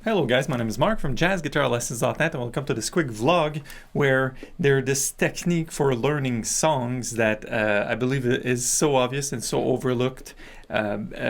Hello guys, my name is Mark from jazzguitarlessons.net and welcome to this quick vlog where there's this technique for learning songs that I believe is so obvious and so overlooked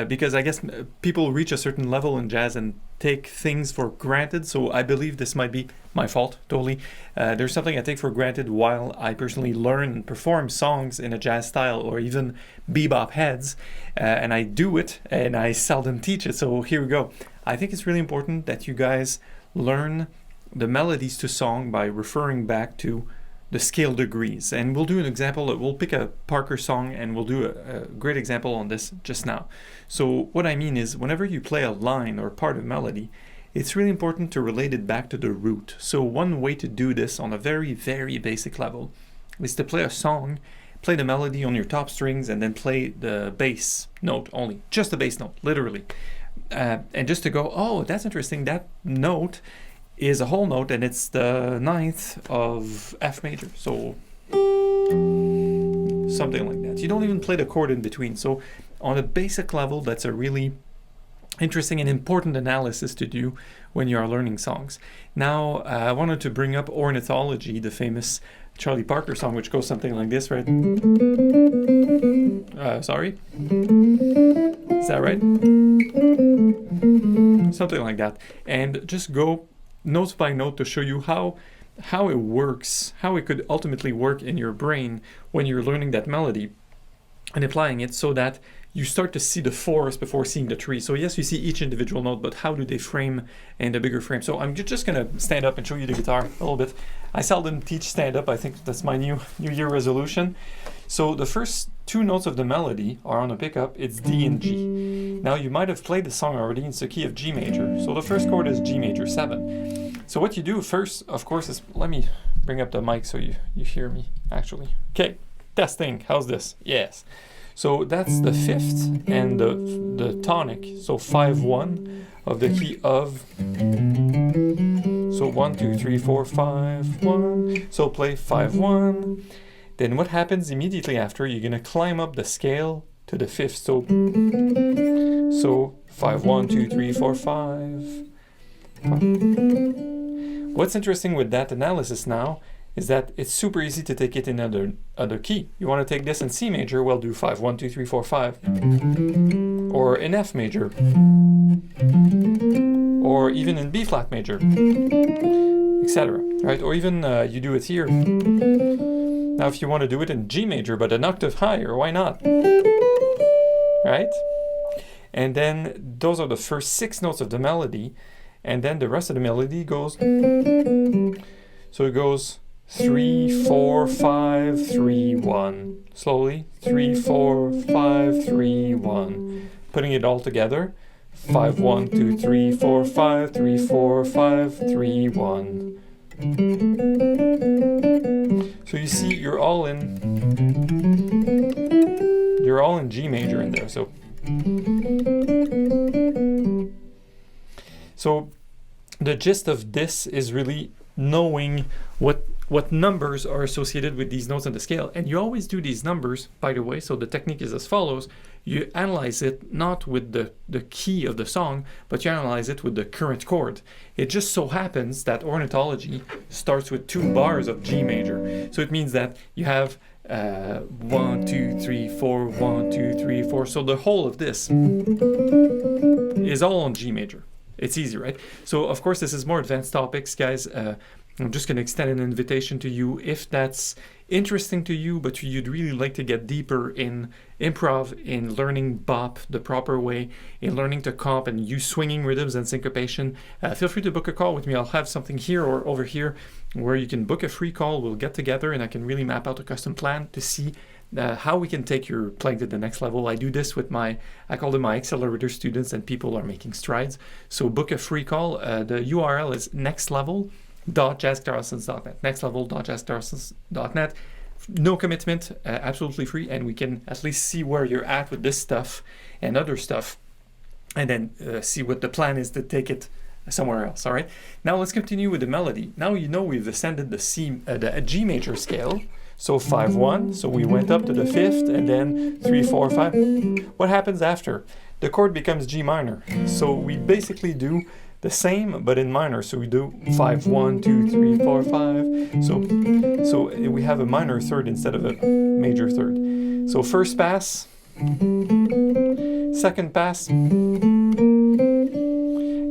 because I guess people reach a certain level in jazz and take things for granted, so I believe this might be my fault, totally. There's something I take for granted while I personally learn and perform songs in a jazz style or even bebop heads, and I do it and I seldom teach it, so here we go. I think it's really important that you guys learn the melodies to song by referring back to the scale degrees. And we'll do an example. We'll pick a Parker song and we'll do a great example on this just now. So what I mean is whenever you play a line or part of melody, it's really important to relate it back to the root. So one way to do this on a very, very basic level is to play a song, play the melody on your top strings, and then play the bass note only, just the bass note, literally. And just to go, oh, that's interesting, that note is a whole note and it's the ninth of F major, so something like that. You don't even play the chord in between. So on a basic level, that's a really interesting and important analysis to do when you are learning songs. Now, I wanted to bring up Ornithology, the famous Charlie Parker song, which goes something like this, right? Sorry? Is that right? Something like that. And just go note by note to show you how it works, how it could ultimately work in your brain when you're learning that melody and applying it so that you start to see the forest before seeing the tree. So yes, you see each individual note, but how do they frame in the bigger frame? So I'm just gonna stand up and show you the guitar a little bit. I seldom teach stand up. I think that's my new year resolution. So the first two notes of the melody are on a pickup. It's D and G. Now you might have played the song already. It's the key of G major. So the first chord is G major 7. So what you do first, of course, is, let me bring up the mic so you hear me actually. Okay, testing, how's this? Yes. So that's the fifth and the tonic, so 5-1 of the key of. So 1, 2, 3, 4, 5, 1. So play 5-1. Then what happens immediately after? You're gonna climb up the scale to the fifth. So 5, 1, 2, 3, 4, 5. What's interesting with that analysis now is that it's super easy to take it in other key. You want to take this in C major, well, do 5, 1, 2, 3, 4, 5. Or in F major. Or even in B flat major, etc. Right? Or even you do it here. Now if you want to do it in G major, but an octave higher, why not? Right? And then those are the first 6 notes of the melody, and then the rest of the melody goes. So it goes 3, 4, 5, 3, 1. Slowly, 3, 4, 5, 3, 1. Putting it all together, 5, 1, 2, 3, 4, 5, 3, 4, 5, 3, 1. So you see, you're all in G major in there. So the gist of this is really knowing what numbers are associated with these notes on the scale. And you always do these numbers, by the way, so the technique is as follows. You analyze it not with the key of the song, but you analyze it with the current chord. It just so happens that Ornithology starts with 2 bars of G major. So it means that you have 1, 2, 3, 4, 1, 2, 3, 4. So the whole of this is all on G major. It's easy, right? So of course this is more advanced topics, guys. I'm just going to extend an invitation to you if that's interesting to you, but you'd really like to get deeper in improv, in learning bop the proper way, in learning to comp and use swinging rhythms and syncopation. Feel free to book a call with me. I'll have something here or over here where you can book a free call. We'll get together and I can really map out a custom plan to see how we can take your playing to the next level. I do this with I call them my accelerator students, and people are making strides. So book a free call. The URL is nextlevel.jazzguitarlessons.net. Nextlevel.jazzguitarlessons.net. No commitment, absolutely free, and we can at least see where you're at with this stuff and other stuff, and then see what the plan is to take it somewhere else. All right. Now let's continue with the melody. Now you know we've ascended the G major scale. So 5-1, so we went up to the 5th, and then 3, 4, 5. What happens after? The chord becomes G minor. So we basically do the same but in minor. So we do 5, 1, 2, 3, 4, 5. So we have a minor third instead of a major third. So first pass, second pass,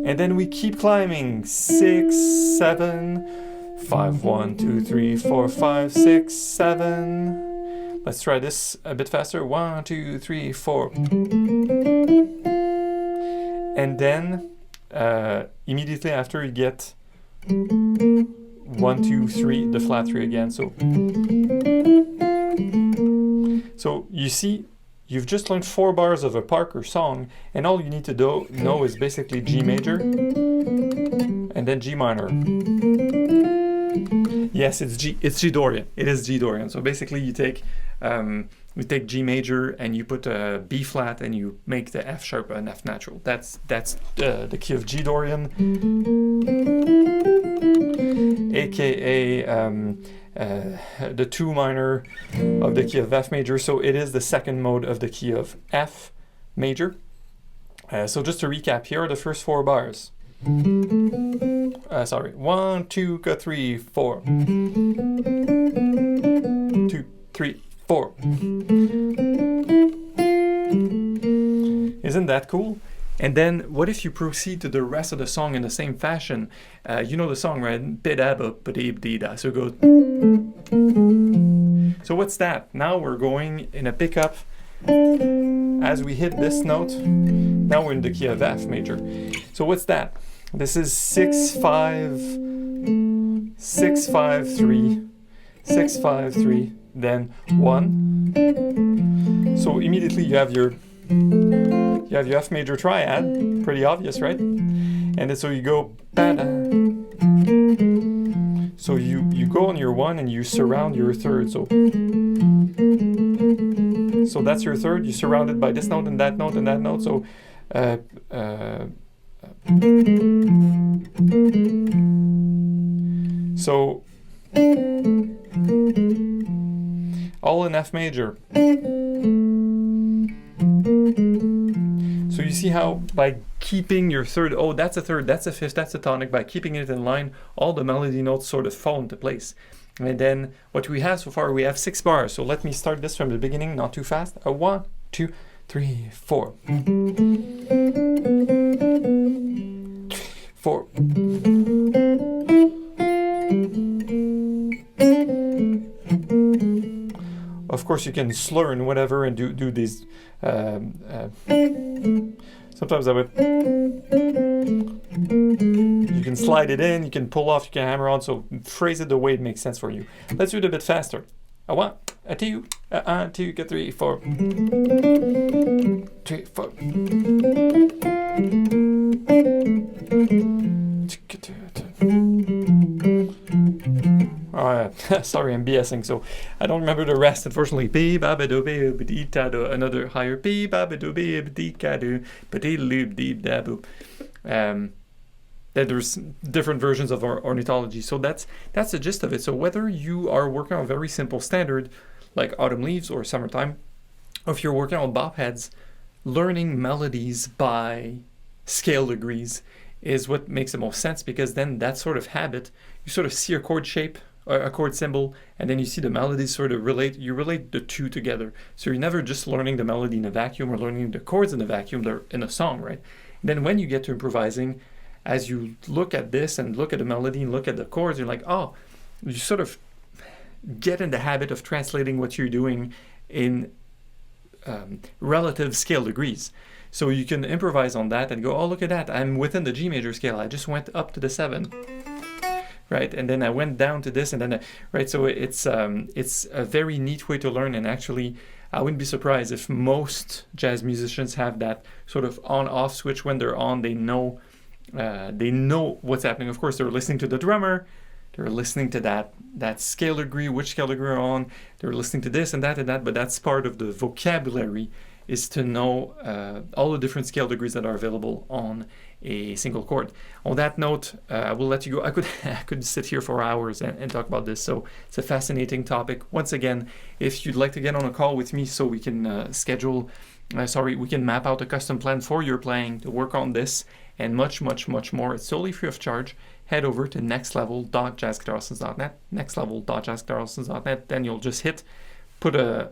and then we keep climbing. 6, 7, 5, 1, 2, 3, 4, 5, 6, 7. Let's try this a bit faster. 1, 2, 3, 4. And then immediately after you get 1, 2, 3, the flat 3 again. So you see, you've just learned 4 bars of a Parker song, and all you need to know is basically G major and then G minor. Yes, it's G Dorian. It is G Dorian. So basically you take G major and you put a B flat and you make the F sharp an F natural. That's the key of G Dorian, aka the 2 minor of the key of F major. So it is the second mode of the key of F major. So just to recap, here are the first 4 bars. 1, 2, 3, 4. 2, 3, 4. Isn't that cool? And then what if you proceed to the rest of the song in the same fashion? You know the song, right? So go. So what's that? Now we're going in a pickup. As we hit this note, now we're in the key of F major. So what's that? This is 6, 5, 6, 5, 3, 6, 5, 3, then 1. So immediately you have your F major triad, pretty obvious, right? And then so you go ba-da. So you go on your 1 and you surround your third. So that's your third. You surround it by this note and that note and that note. So so all in F major. So you see how by keeping your third, oh, that's a third, that's a fifth, that's a tonic, by keeping it in line, all the melody notes sort of fall into place. And then what we have so far, we have 6 bars. So let me start this from the beginning, not too fast. 1, 2, 3, 4. 4. Of course, you can slur and whatever and do these. Sometimes I would. You can slide it in, you can pull off, you can hammer on. So phrase it the way it makes sense for you. Let's do it a bit faster. 1, 2, 2, 3, 4. 3, 4. Sorry, I'm BSing, so I don't remember the rest, unfortunately. Another higher. There's different versions of our ornithology, so that's the gist of it. So whether you are working on a very simple standard like Autumn Leaves or Summertime, or if you're working on bop heads, learning melodies by scale degrees is what makes the most sense, because then that sort of habit, you sort of see a chord shape, a chord symbol, and then you see the melodies sort of relate the two together. So you're never just learning the melody in a vacuum or learning the chords in a vacuum, they're in a song, right? And then when you get to improvising, as you look at this and look at the melody and look at the chords, you're like, oh, you sort of get in the habit of translating what you're doing in relative scale degrees. So you can improvise on that and go, oh, look at that, I'm within the G major scale, I just went up to the 7. Right, and then I went down to this, and then right. So it's a very neat way to learn, and actually, I wouldn't be surprised if most jazz musicians have that sort of on-off switch. When they're on, they know what's happening. Of course, they're listening to the drummer, they're listening to that scale degree, which scale degree are on. They're listening to this and that, but that's part of the vocabulary, is to know all the different scale degrees that are available on a single chord. On that note, I will let you go. I could sit here for hours and talk about this. So it's a fascinating topic. Once again, if you'd like to get on a call with me so we can we can map out a custom plan for your playing to work on this and much, much, much more. It's totally free of charge. Head over to nextlevel.jazzguitarlessons.net, nextlevel.jazzguitarlessons.net. Then you'll just put a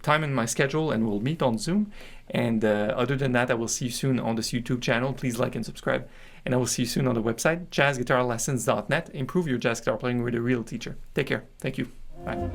time in my schedule, and we'll meet on Zoom. And other than that, I will see you soon on this YouTube channel. Please like and subscribe. And I will see you soon on the website, jazzguitarlessons.net. Improve your jazz guitar playing with a real teacher. Take care. Thank you. Bye.